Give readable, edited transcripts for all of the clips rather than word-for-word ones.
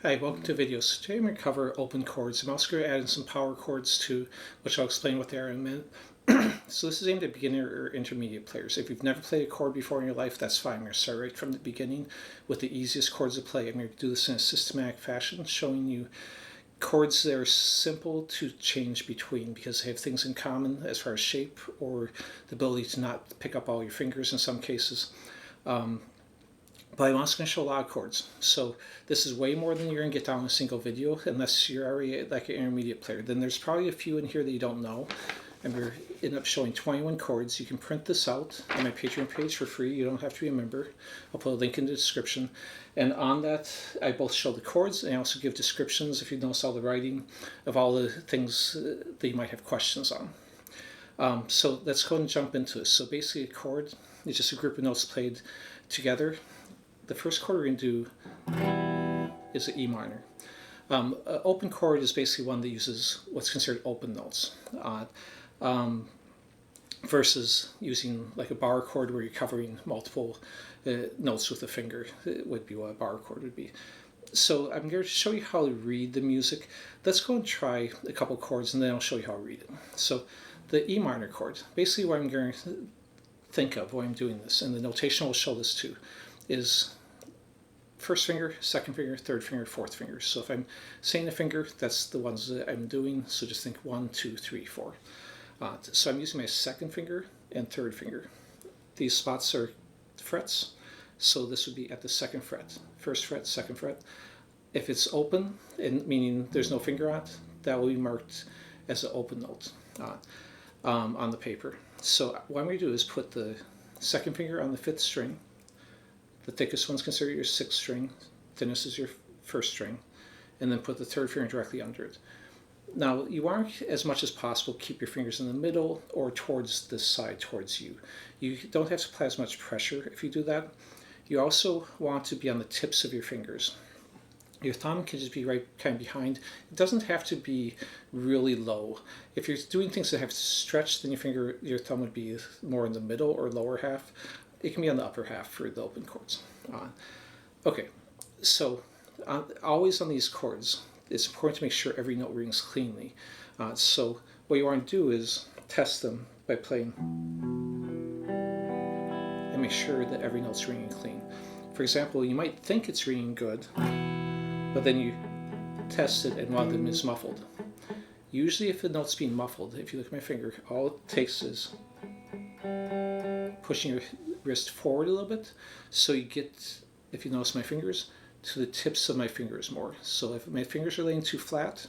Hi, welcome to videos. Today I'm going to cover open chords. I'm also going to add in some power chords too, which I'll explain what they are in a minute. So this is aimed at beginner or intermediate players. If you've never played a chord before in your life, that's fine. I'm going to start right from the beginning with the easiest chords to play. I'm going to do this in a systematic fashion, showing you chords that are simple to change between because they have things in common as far as shape or the ability to not pick up all your fingers in some cases. But I'm also going to show a lot of chords. So this is way more than you're going to get down in a single video unless you're already like an intermediate player. Then there's probably a few in here that you don't know. And we're end up showing 21 chords. You can print this out on my Patreon page for free. You don't have to be a member. I'll put a link in the description. And on that, I both show the chords and I also give descriptions, if you notice all the writing, of all the things that you might have questions on. So let's go and jump into this. So basically a chord is just a group of notes played together. The first chord we're going to do is an E minor. An open chord is basically one that uses what's considered open notes, versus using like a bar chord where you're covering multiple notes with a finger. It would be what a bar chord would be. So I'm going to show you how to read the music. Let's go and try a couple chords and then I'll show you how to read it. So the E minor chord, basically what I'm going to think of when I'm doing this, and the notation will show this too, is first finger, second finger, third finger, fourth finger. So if I'm saying a finger, that's the ones that I'm doing. So just think 1, 2, 3, 4. So I'm using my second finger and third finger. These spots are frets. So this would be at the second fret. First fret, second fret. If it's open, and meaning there's no finger on it, that will be marked as an open note on the paper. So what I'm going to do is put the second finger on the 5th string. The thickest one's considered your 6th string, thinnest is your 1st string, and then put the third finger directly under it. Now, you want, as much as possible, keep your fingers in the middle or towards this side, towards you. You don't have to apply as much pressure if you do that. You also want to be on the tips of your fingers. Your thumb can just be right kind of behind. It doesn't have to be really low. If you're doing things that have to stretch, then your thumb would be more in the middle or lower half. It can be on the upper half for the open chords. Okay, so always on these chords, it's important to make sure every note rings cleanly. So what you want to do is test them by playing and make sure that every note's ringing clean. For example, you might think it's ringing good, but then you test it and one of them is muffled. Usually if the note's being muffled, if you look at my finger, all it takes is pushing your wrist forward a little bit, so you get, if you notice my fingers, to the tips of my fingers more. So if my fingers are laying too flat,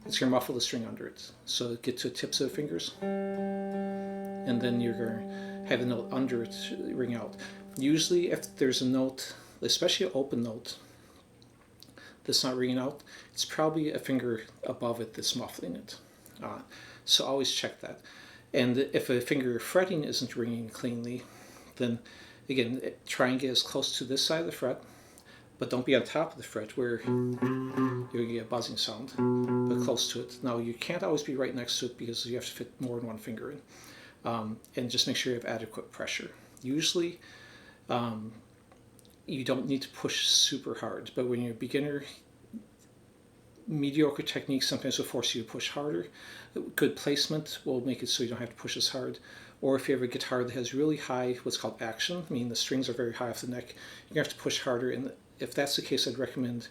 it's going to muffle the string under it. So get to the tips of the fingers, and then you're going to have the note under it ring out. Usually if there's a note, especially an open note, that's not ringing out, it's probably a finger above it that's muffling it. So always check that. And if a finger fretting isn't ringing cleanly, then again, try and get as close to this side of the fret, but don't be on top of the fret where you're going to get a buzzing sound, but close to it. Now, you can't always be right next to it because you have to fit more than one finger in. And just make sure you have adequate pressure. Usually, you don't need to push super hard, but when you're a beginner, mediocre technique sometimes will force you to push harder. Good placement will make it so you don't have to push as hard. Or if you have a guitar that has really high, what's called action, meaning the strings are very high off the neck, you're going to have to push harder. And if that's the case, I'd recommend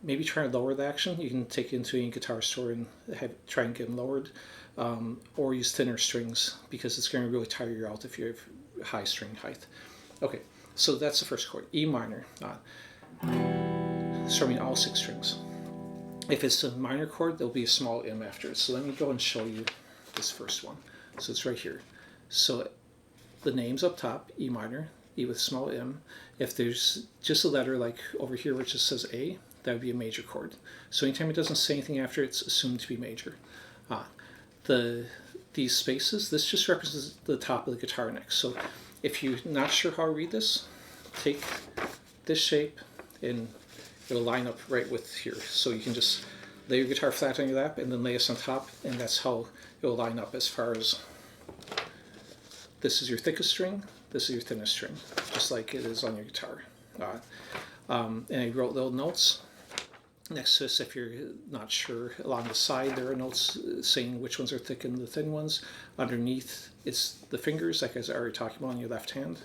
maybe trying to lower the action. You can take it into any guitar store and try and get them lowered. Or use thinner strings because it's going to really tire you out if you have high string height. Okay, so that's the first chord, E minor. Strumming all 6 strings. If it's a minor chord, there'll be a small M after it. So let me go and show you this first one. So it's right here. So the name's up top, E minor, E with small m. If there's just a letter like over here which just says A, that would be a major chord. So anytime it doesn't say anything after it, it's assumed to be major. These spaces, this just represents the top of the guitar neck. So if you're not sure how to read this, take this shape and it'll line up right with here. So you can just lay your guitar flat on your lap and then lay this on top, and that's how it'll line up as far as this is your thickest string, this is your thinnest string, just like it is on your guitar. And I wrote little notes next to this. If you're not sure, along the side there are notes saying which ones are thick and the thin ones. Underneath it's the fingers, like I was already talking about, on your left hand.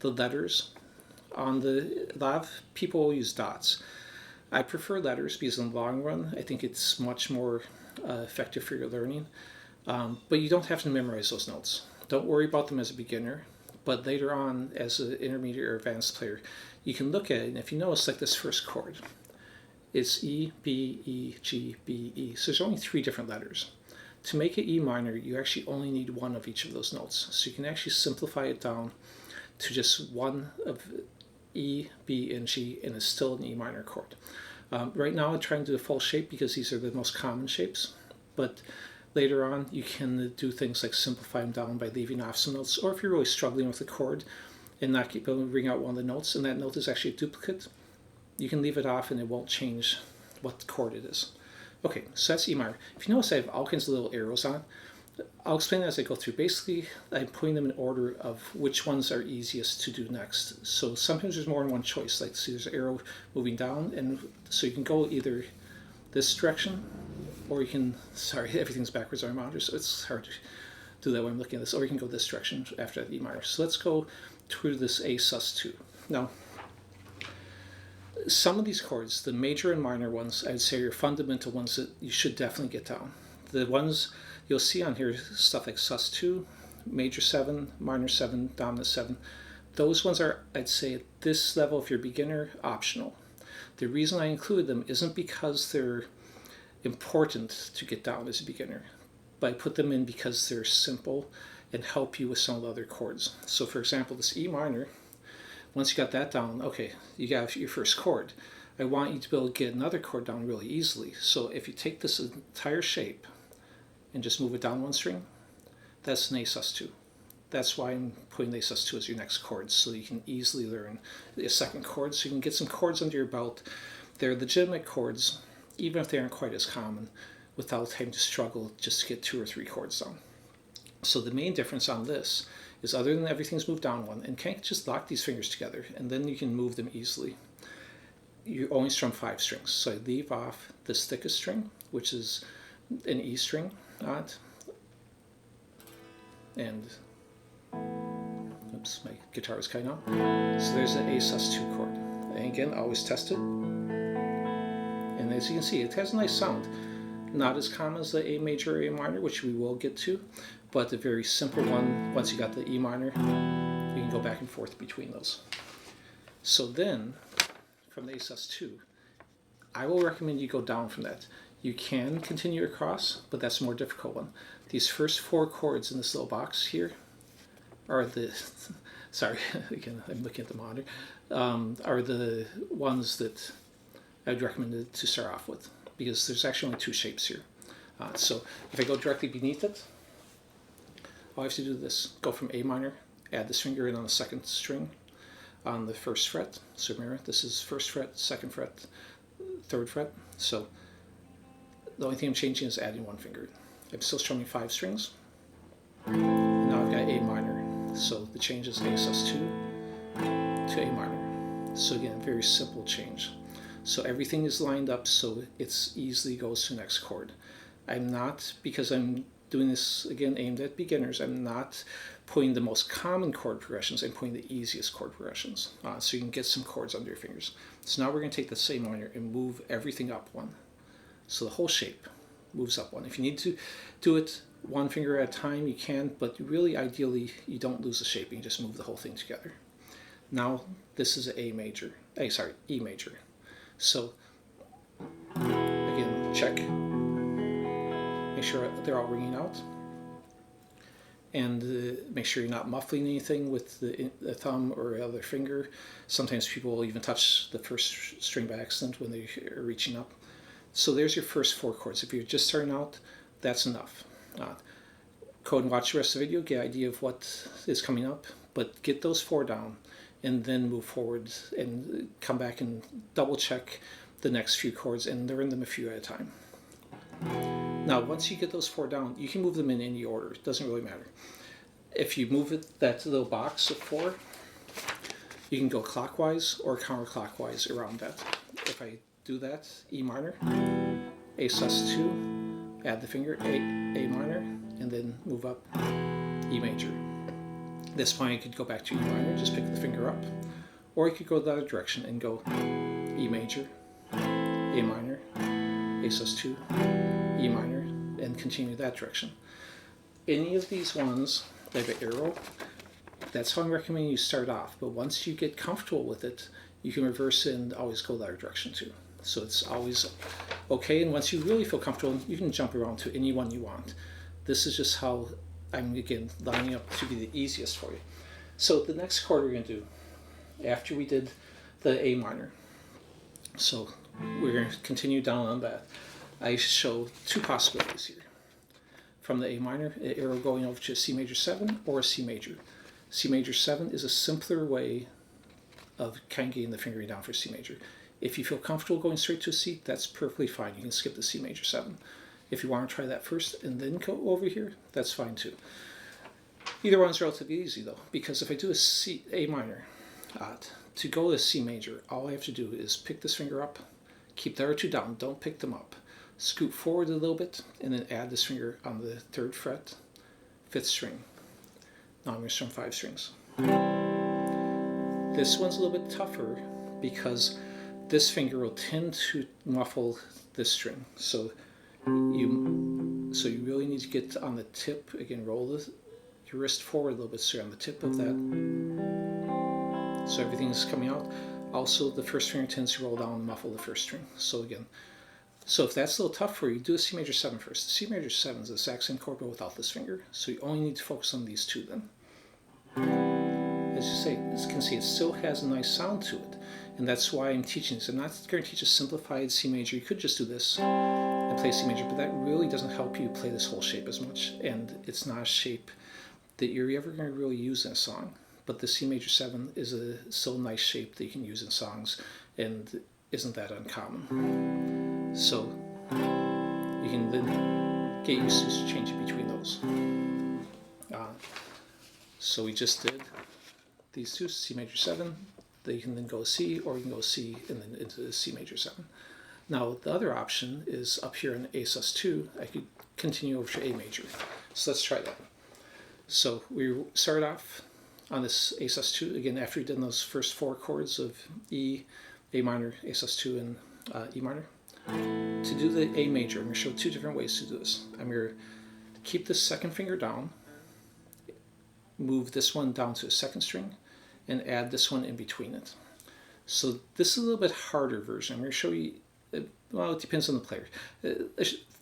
The letters. On the, a lot of people use dots. I prefer letters because in the long run I think it's much more effective for your learning. But you don't have to memorize those notes. Don't worry about them as a beginner. But later on, as an intermediate or advanced player, you can look at it, and if you notice, like this first chord, it's E, B, E, G, B, E. So there's only 3 different letters. To make it E minor, you actually only need one of each of those notes. So you can actually simplify it down to just one of E, B, and G, and it's still an E minor chord. Right now I'm trying to do the full shape because these are the most common shapes, but later on you can do things like simplify them down by leaving off some notes, or if you're really struggling with a chord and not able to bring out one of the notes, and that note is actually a duplicate, you can leave it off and it won't change what chord it is. Okay, so that's E minor. If you notice, I have all kinds of little arrows on. I'll explain as I go through. Basically, I'm putting them in order of which ones are easiest to do next. So sometimes there's more than one choice. Like, see, there's an arrow moving down, and so you can go either this direction, or you can, sorry, everything's backwards on my monitor, so it's hard to do that when I'm looking at this, or you can go this direction after that E minor. So let's go through this A sus2. Now, some of these chords, the major and minor ones, I'd say are fundamental ones that you should definitely get down. The ones you'll see on here, stuff like sus2, major 7, minor 7, dominant 7. Those ones are, I'd say, at this level, if you're a beginner, optional. The reason I include them isn't because they're important to get down as a beginner, but I put them in because they're simple and help you with some of the other chords. So for example, this E minor, once you got that down, okay, you got your first chord. I want you to be able to get another chord down really easily. So if you take this entire shape and just move it down one string, that's an A sus2. That's why I'm putting A sus2 as your next chord, so you can easily learn a second chord, so you can get some chords under your belt. They're legitimate chords, even if they aren't quite as common, without having to struggle just to get 2 or 3 chords down. So the main difference on this is, other than everything's moved down one, and can't just lock these fingers together, and then you can move them easily. You only strum 5 strings. So I leave off this thickest string, which is an E string on it, and oops, my guitar was cutting out. So there's an A sus2 chord. And again, always test it. And as you can see, it has a nice sound. Not as common as the A major or A minor, which we will get to, but a very simple one. Once you got the E minor, you can go back and forth between those. So then, from the A sus2, I will recommend you go down from that. You can continue across, but that's a more difficult one. These first 4 chords in this little box here are the, sorry, again, I'm looking at the monitor, are the ones that I'd recommend to start off with, because there's actually only 2 shapes here. So if I go directly beneath it, all I have to do is this: go from A minor, add this finger in on the 2nd string on the 1st fret. So remember, this is 1st fret, 2nd fret, 3rd fret. So the only thing I'm changing is adding 1 finger. I'm still strumming 5 strings. And now I've got A minor. So the change is A sus2 to A minor. So again, a very simple change. So everything is lined up so it easily goes to the next chord. I'm not, because I'm doing this again aimed at beginners, I'm not putting the most common chord progressions, I'm putting the easiest chord progressions. So you can get some chords under your fingers. So now we're going to take the same minor and move everything up 1. So the whole shape moves up 1. If you need to do it 1 finger at a time, you can, but really ideally you don't lose the shape, you just move the whole thing together. Now this is E major. So again, check, make sure they're all ringing out, and make sure you're not muffling anything with the thumb or other finger. Sometimes people will even touch the 1st string by accident when they are reaching up. So there's your first 4 chords. If you're just starting out, that's enough. Go and watch the rest of the video, get an idea of what is coming up, but get those 4 down, and then move forward and come back and double check the next few chords and learn them a few at a time. Now once you get those 4 down, you can move them in any order, it doesn't really matter. If you move it, that little box of 4, You can go clockwise or counterclockwise around that. If I do that, E minor, A sus2, add the finger, A minor, and then move up, E major. This point I could go back to E minor, just pick the finger up, or I could go the other direction and go E major, A minor, A sus2, E minor, and continue that direction. Any of these ones, like an arrow, that's how I'm recommending you start off. But once you get comfortable with it, you can reverse it and always go the other direction too. So it's always okay. And once you really feel comfortable, you can jump around to any one you want. This is just how I'm, again, lining up to be the easiest for you. So the next chord we're going to do, after we did the A minor, so we're going to continue down on that. I show two possibilities here. From the A minor, an arrow going over to a C major 7 or a C major. C major 7 is a simpler way of kind of getting the fingering down for C major. If you feel comfortable going straight to a C, that's perfectly fine. You can skip the C major 7. If you want to try that first and then go over here, that's fine too. Either one's relatively easy though, because if I do A minor, to go to C major, all I have to do is pick this finger up, keep the other two down, don't pick them up. Scoot forward a little bit, and then add this finger on the 3rd fret, 5th string. Now I'm going to strum 5 strings. This one's a little bit tougher because this finger will tend to muffle this string. So you really need to get on the tip. Again, roll your wrist forward a little bit so you're on the tip of that. So everything's coming out. Also, the 1st finger tends to roll down and muffle the 1st string. So again, so if that's a little tough for you, do a C major 7 first. The C major 7 is the exact same chord but without this finger, so you only need to focus on these two then. As you can see, it still has a nice sound to it, and that's why I'm teaching this. I'm not going to teach a simplified C major. You could just do this and play C major, but that really doesn't help you play this whole shape as much, and it's not a shape that you're ever going to really use in a song. But the C major 7 is still a nice shape that you can use in songs, and isn't that uncommon. So you can then get used to changing between those. So we just did these two, C major 7. You can then go C, or you can go C and then into the C major 7. Now the other option is up here in A sus2. I could continue over to A major. So let's try that. So we start off on this A sus2 again after we've done those first 4 chords of E, A minor, A sus2, and E minor. To do the A major, I'm going to show 2 different ways to do this. I'm going to keep this 2nd finger down, move this one down to a 2nd string, and add this one in between it. So this is a little bit harder version. I'm going to show you, well, it depends on the player. The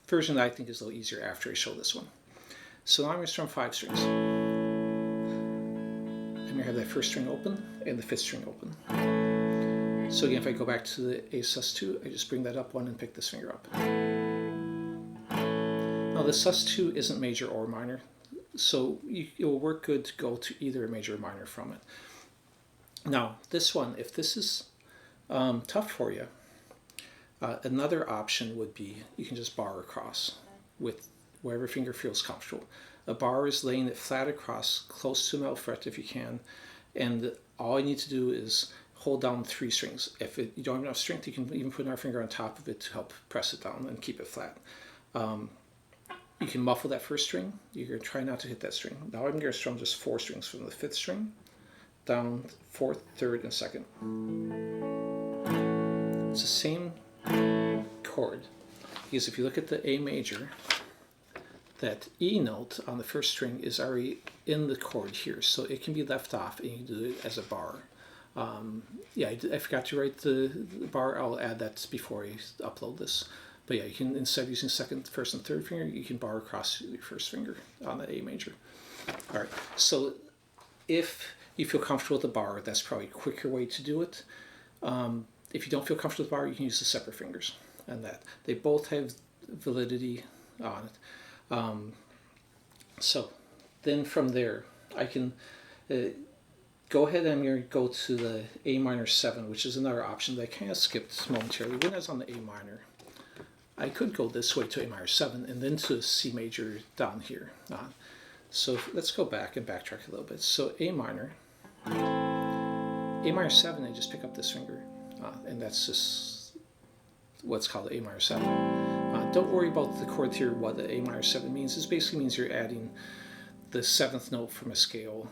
version that I think is a little easier after I show this one. So now I'm going to strum 5 strings. I'm going to have that 1st string open and the 5th string open. So again, if I go back to the A sus2, I just bring that up 1 and pick this finger up. Now the sus2 isn't major or minor, so it will work good to go to either a major or minor from it. Now this one, if this is tough for you, another option would be you can just bar across with wherever finger feels comfortable. A bar is laying it flat across, close to the middle fret if you can, and all I need to do is hold down 3 strings. If you don't have enough strength, you can even put our finger on top of it to help press it down and keep it flat. You can muffle that 1st string. You're going to try not to hit that string. Now I'm going to strum just 4 strings from the 5th string down 4th, 3rd, and 2nd. It's the same chord, because if you look at the A major, that E note on the 1st string is already in the chord here, so it can be left off and you can do it as a bar. Yeah, I forgot to write the bar. I'll add that before I upload this. But yeah, you can, instead of using 2nd, 1st, and 3rd finger, you can bar across your 1st finger on the A major. All right, so if you feel comfortable with the bar, that's probably a quicker way to do it. If you don't feel comfortable with the bar, you can use the separate fingers and that. They both have validity on it. So then from there, I can go ahead and I'm going to go to the A minor 7, which is another option that I kind of skipped momentarily. When I was on the A minor, I could go this way to A minor 7 and then to C major down here. So let's go back and backtrack a little bit. So A minor, A minor 7, I just pick up this finger, and that's just what's called A minor 7. Don't worry about the chord theory, what the A minor 7 means. This basically means you're adding the 7th note from a scale,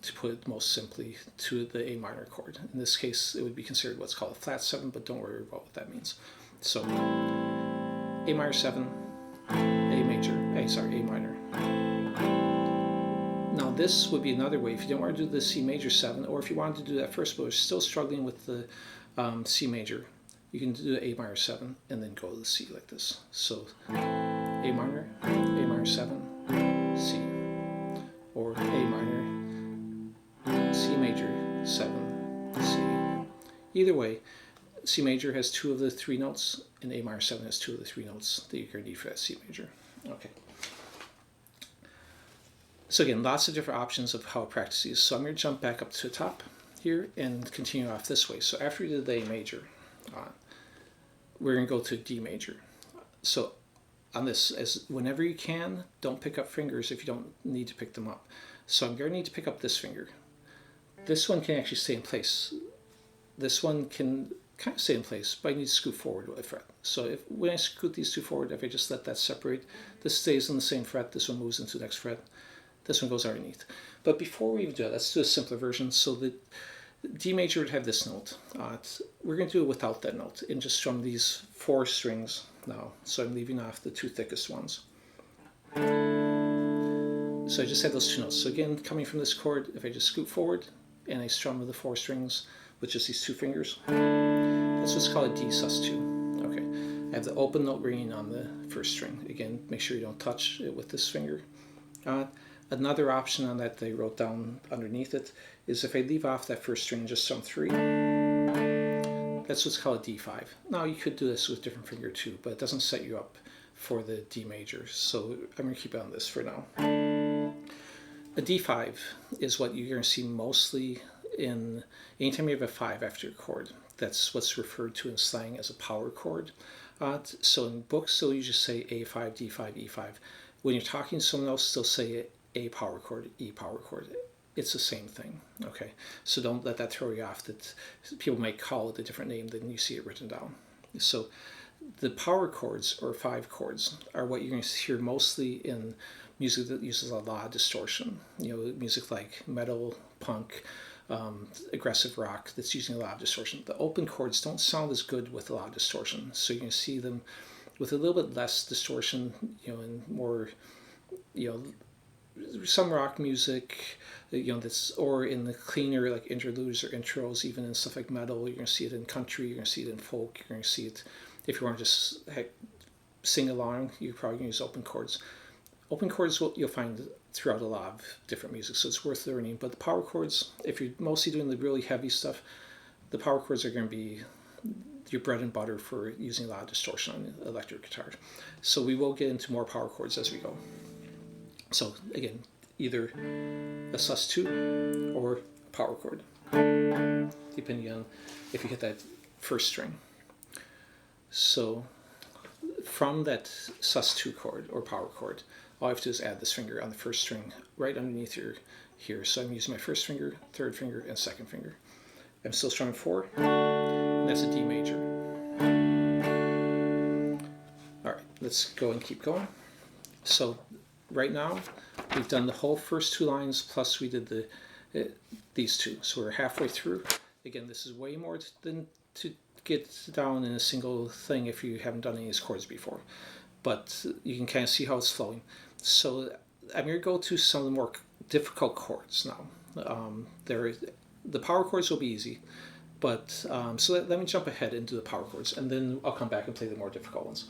to put it most simply, to the A minor chord. In this case, it would be considered what's called a flat 7, but don't worry about what that means. So, A minor 7, A minor. Now this would be another way, if you don't want to do the C major 7, or if you wanted to do that first but you're still struggling with the C major, you can do the A minor 7 and then go to the C like this. So A minor 7, C, or A minor, C major 7, C. Either way, C major has 2 of the 3 notes, and A minor 7 has 2 of the 3 notes that you're going to need for that C major. Okay. So again, lots of different options of how to practice these. So I'm going to jump back up to the top here and continue off this way. So after we did the A major, we're going to go to D major. So on this, as whenever you can, don't pick up fingers if you don't need to pick them up. So I'm going to need to pick up this finger. This one can actually stay in place. This one can kind of stay in place, but I need to scoot forward with a fret. So when I scoot these two forward, if I just let that separate, this stays on the same fret, this one moves into the next fret, this one goes underneath. But before we even do that, let's do a simpler version. So the D major would have this note. We're going to do it without that note and just strum these 4 strings now. So I'm leaving off the 2 thickest ones. So I just had those 2 notes. So again, coming from this chord, if I just scoot forward and I strum with the 4 strings with just these 2 fingers, that's what's called a D sus2. Okay, I have the open note ringing on the first string. Again, make sure you don't touch it with this finger. Another option on that I wrote down underneath it is if I leave off that first string and just strum 3, that's what's called a D5. Now you could do this with a different finger too, but it doesn't set you up for the D major, so I'm going to keep it on this for now. A D5 is what you're going to see mostly in anytime you have a 5 after your chord. That's what's referred to in slang as a power chord. So in books, they'll usually say A5, D5, E5. When you're talking to someone else, they'll say A power chord, E power chord. It's the same thing, okay? So don't let that throw you off that people might call it a different name than you see it written down. So the power chords, or 5 chords, are what you're going to hear mostly in music that uses a lot of distortion. You know, music like metal, punk, aggressive rock that's using a lot of distortion. The open chords don't sound as good with a lot of distortion, so you can see them with a little bit less distortion, you know, and more, you know, some rock music, you know, that's, or in the cleaner like interludes or intros, even in stuff like metal. You're going to see it in country, you're going to see it in folk, you're going to see it, if you want to just sing along, you're probably going to use open chords. Open chords you'll find throughout a lot of different music, so it's worth learning. But the power chords, if you're mostly doing the really heavy stuff, the power chords are going to be your bread and butter for using a lot of distortion on electric guitar. So we will get into more power chords as we go. So again, either a sus2 or a power chord, depending on if you hit that first string. So from that sus2 chord or power chord, all I have to do is add this finger on the first string right underneath here. So I'm using my first finger, third finger, and second finger. I'm still strumming 4, and that's a D major. All right, let's go and keep going. So right now, we've done the whole first 2 lines, plus we did these 2. So we're halfway through. Again, this is way more than to get down in a single thing if you haven't done any of these chords before. But you can kind of see how it's flowing. So I'm going to go to some of the more difficult chords now. The power chords will be easy, but so let me jump ahead and do the power chords, and then I'll come back and play the more difficult ones.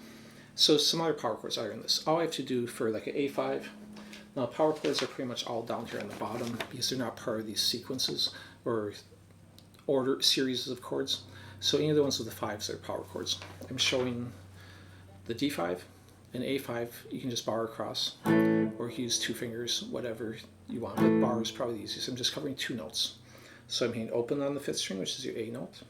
So some other power chords are in this. All I have to do for like an A5, now power chords are pretty much all down here on the bottom because they're not part of these sequences or order series of chords. So any of the ones with the 5s are power chords. I'm showing the D5 and A5. You can just bar across, or use 2 fingers, whatever you want, but bar is probably the easiest. I'm just covering 2 notes. So I'm hitting open on the 5th string, which is your A note,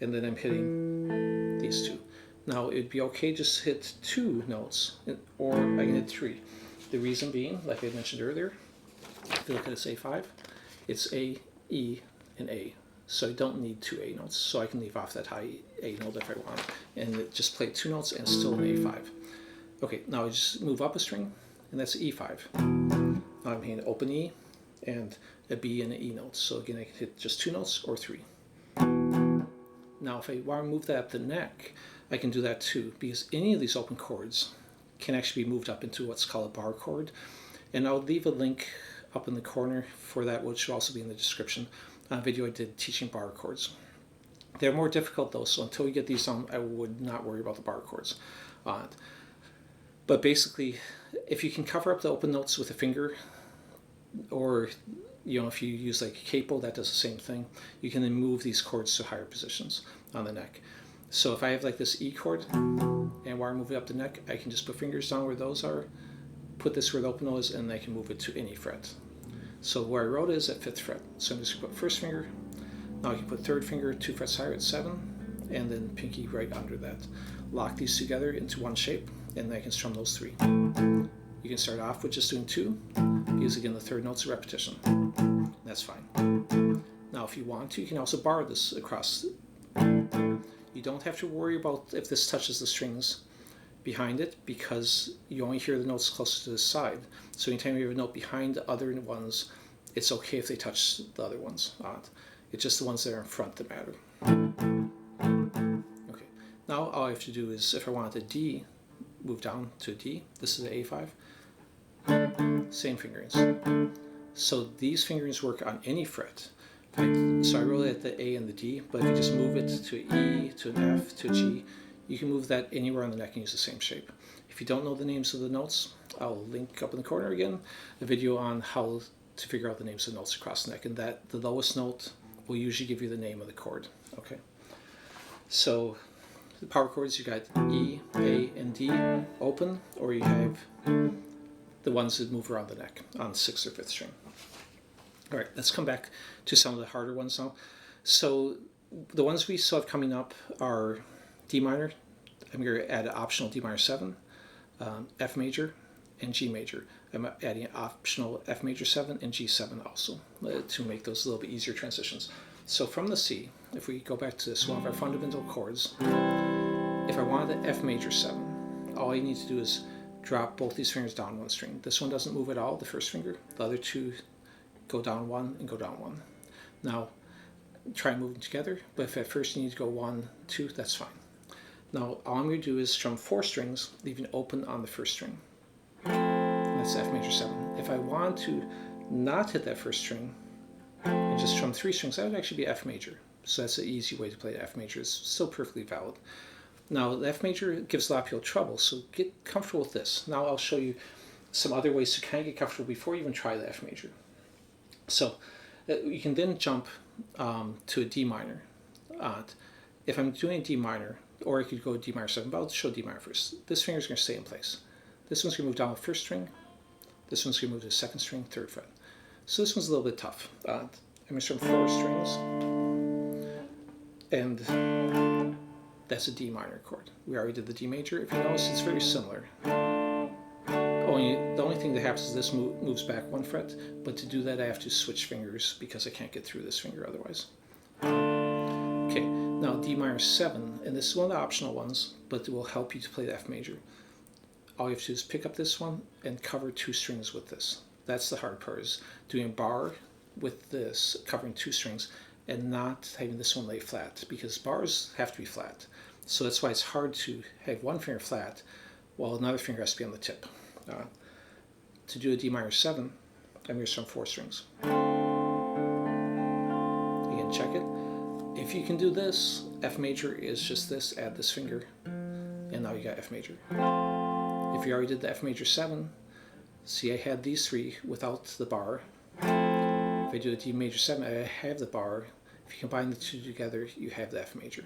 and then I'm hitting these 2. Now it'd be okay just to hit 2 notes, or I can hit 3. The reason being, like I mentioned earlier, if you look at this A5, it's A, E, and A. so I don't need two A notes, so I can leave off that high A note if I want, and just play two notes and still an A5. Okay, now I just move up a string, and that's E5. Now I'm hitting open E, and a B and an E note, so again I can hit just two notes or three. Now if I want to move that up the neck, I can do that too, because any of these open chords can actually be moved up into what's called a bar chord, and I'll leave a link up in the corner for that, which will also be in the description, on a video I did teaching bar chords. They're more difficult though, so until we get these down, I would not worry about the bar chords on it. But basically, if you can cover up the open notes with a finger, or if you use like a capo, that does the same thing, you can then move these chords to higher positions on the neck. So if I have like this E chord, and while I move it up the neck, I can just put fingers down where those are, put this where the open note is, and I can move it to any fret. So where I wrote it is at 5th fret. So I'm just going to put first finger. Now I can put third finger 2 frets higher at 7, and then pinky right under that. Lock these together into one shape, and then I can strum those 3. You can start off with just doing 2, because again the third note's a repetition. That's fine. Now if you want to, you can also bar this across. You don't have to worry about if this touches the strings behind it, because you only hear the notes closer to the side. So anytime you have a note behind the other ones, it's okay if they touch the other ones. It's just the ones that are in front that matter. Okay, now all I have to do is, if I want a D, move down to a D. This is an A5. Same fingerings. So these fingerings work on any fret. So I wrote it at the A and the D, but if you just move it to an E, to an F, to a G, you can move that anywhere on the neck and use the same shape. If you don't know the names of the notes, I'll link up in the corner again a video on how to figure out the names of the notes across the neck, and that the lowest note will usually give you the name of the chord. Okay. So the power chords, you got E, A, and D open, or you have the ones that move around the neck on 6th or 5th string. All right, let's come back to some of the harder ones now. So the ones we still have coming up are D minor. I'm going to add an optional D minor 7, F major, and G major. I'm adding an optional F major 7 and G7 also to make those a little bit easier transitions. So from the C, if we go back to this, one of our fundamental chords, if I wanted the F major 7, all I need to do is drop both these fingers down one string. This one doesn't move at all, the first finger. The other two go down 1 and go down 1. Now, try moving together, but if at first you need to go 1, 2, that's fine. Now, all I'm going to do is strum 4 strings, leaving open on the first string. That's F major 7. If I want to not hit that first string and just strum 3 strings, that would actually be F major. So that's an easy way to play the F major. It's still perfectly valid. Now, the F major gives a lot of people trouble, so get comfortable with this. Now I'll show you some other ways to kind of get comfortable before you even try the F major. So you can then jump to a D minor. If I'm doing a D minor, or I could go D minor 7, but I'll show D minor first. This finger's going to stay in place. This one's going to move down the first string. This one's going to move to the second string, 3rd fret. So this one's a little bit tough. I'm going to strum 4 strings, and that's a D minor chord. We already did the D major. If you notice, it's very similar. The only thing that happens is this moves back 1 fret, but to do that I have to switch fingers because I can't get through this finger otherwise. Okay, now D minor 7, and this is one of the optional ones, but it will help you to play the F major. All you have to do is pick up this one and cover 2 strings with this. That's the hard part, is doing a bar with this, covering 2 strings, and not having this one lay flat, because bars have to be flat. So that's why it's hard to have one finger flat while another finger has to be on the tip. To do a D minor 7, I'm going to strum 4 strings. Again, check it. If you can do this, F major is just this, add this finger, and now you got F major. If you already did the F major 7, see I had these 3 without the bar. If I do a D major 7, I have the bar. If you combine the 2 together, you have the F major.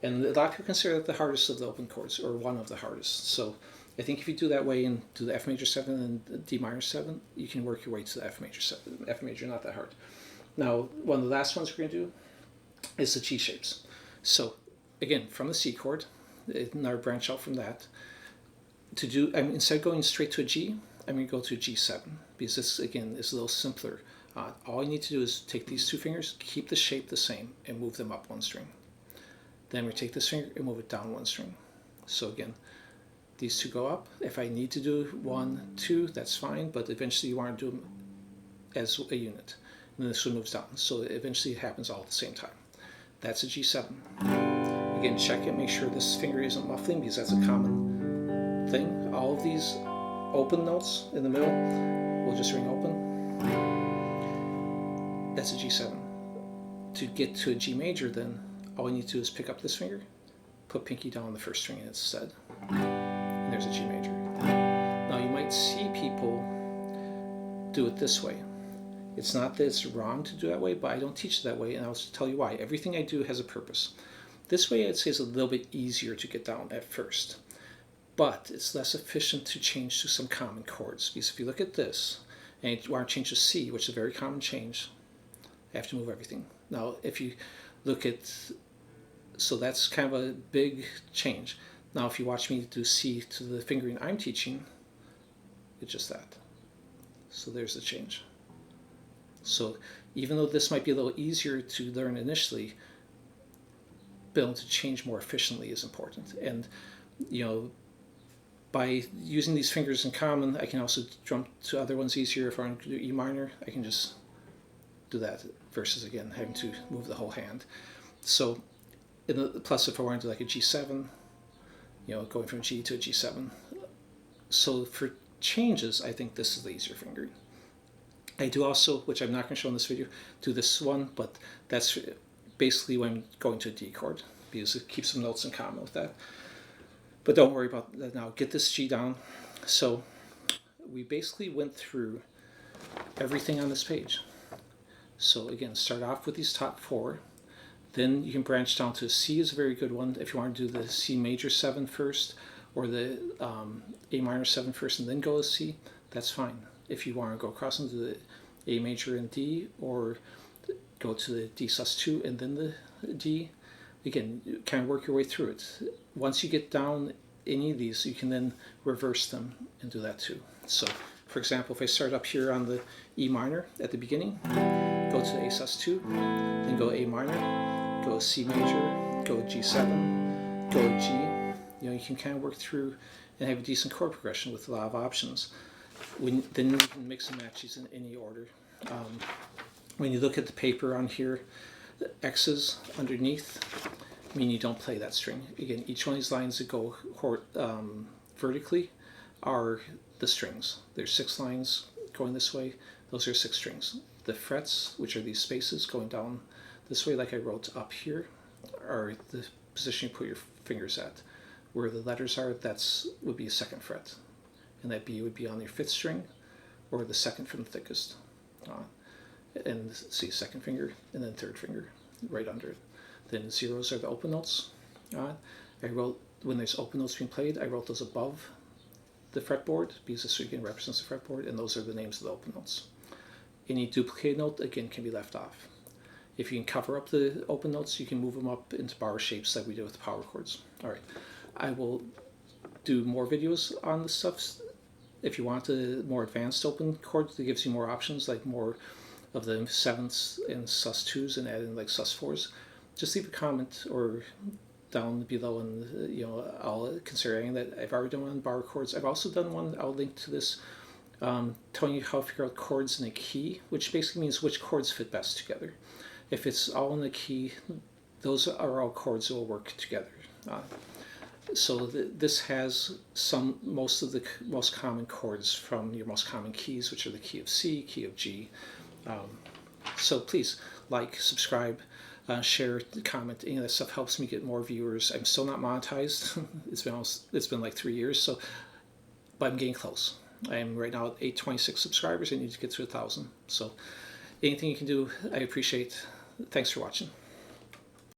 And a lot of people consider that the hardest of the open chords, or one of the hardest. So I think if you do that way and do the F major 7 and the D minor 7, you can work your way to the F major 7. F major, not that hard. Now, one of the last ones we're going to do is the G shapes. So again, from the C chord, another branch out from that. To do, instead of going straight to a G, I'm going to go to a G7, because this, again, is a little simpler All you need to do is take these two fingers, keep the shape the same, and move them up one string. Then we take this finger and move it down one string. So again, these two go up. If I need to do 1, 2, that's fine, but eventually you want to do them as a unit. And then this one moves down. So eventually it happens all at the same time. That's a G7. Again, check it, make sure this finger isn't muffling, because that's a common thing. All of these open notes in the middle will just ring open. That's a G7. To get to a G major, then all you need to do is pick up this finger, put pinky down on the first string instead, and there's a G major. Now you might see people do it this way. It's not that it's wrong to do that way, but I don't teach it that way, and I'll tell you why. Everything I do has a purpose. This way I'd say is a little bit easier to get down at first, but it's less efficient to change to some common chords, because if you look at this and you want to change to C, which is a very common change, I have to move everything. Now if you look at, so that's kind of a big change. Now if you watch me do C to the fingering I'm teaching, it's just that. So there's the change. So even though this might be a little easier to learn initially, being able to change more efficiently is important. And by using these fingers in common, I can also jump to other ones easier. If I want to do E minor, I can just do that versus again having to move the whole hand. So plus if I want to do like a G7, going from G to a G7. So for changes, I think this is the easier fingering. I do also, which I'm not going to show in this video, do this one, but that's basically when I'm going to a D chord, because it keeps some notes in common with that. But don't worry about that now. Get this G down. So we basically went through everything on this page. So again, start off with these top 4. Then you can branch down to C is a very good one. If you want to do the C major 7 first, or the A minor 7 first and then go to C, that's fine. If you want to go across into the A major and D, or go to the D sus2 and then the D, again, you kind of work your way through it. Once you get down any of these, you can then reverse them and do that too. So, for example, if I start up here on the E minor at the beginning, go to A sus2, then go A minor, go C major, go G7, go G. You can kind of work through and have a decent chord progression with a lot of options. Then you can mix and match these in any order. When you look at the paper on here, the X's underneath mean you don't play that string. Again, each one of these lines that go vertically are the strings. There's 6 lines going this way. Those are 6 strings. The frets, which are these spaces going down this way, like I wrote up here, are the position you put your fingers at. Where the letters are, would be a 2nd fret. And that B would be on your 5th string, or the 2nd from the thickest. And see, 2nd finger, and then 3rd finger right under it. Then zeros are the open notes. I wrote, when there's open notes being played, I wrote those above the fretboard, because this again represents the fretboard, and those are the names of the open notes. Any duplicated note, again, can be left off. If you can cover up the open notes, you can move them up into bar shapes like we did with the power chords. All right, I will do more videos on this stuff. If you want a more advanced open chord that gives you more options, like more of the 7ths and sus2s and add in like sus4s, just leave a comment or down below, and I'll consider adding that. I've already done one on bar chords. I've also done one, I'll link to this, telling you how to figure out chords in a key, which basically means which chords fit best together. If it's all in the key, those are all chords that will work together. So this has most of the most common chords from your most common keys, which are the key of C, key of G. So please like, subscribe, share, comment. Any of that stuff helps me get more viewers. I'm still not monetized. It's been like 3 years, but I'm getting close. I'm right now at 826 subscribers. I need to get to 1,000. So anything you can do, I appreciate. Thanks for watching.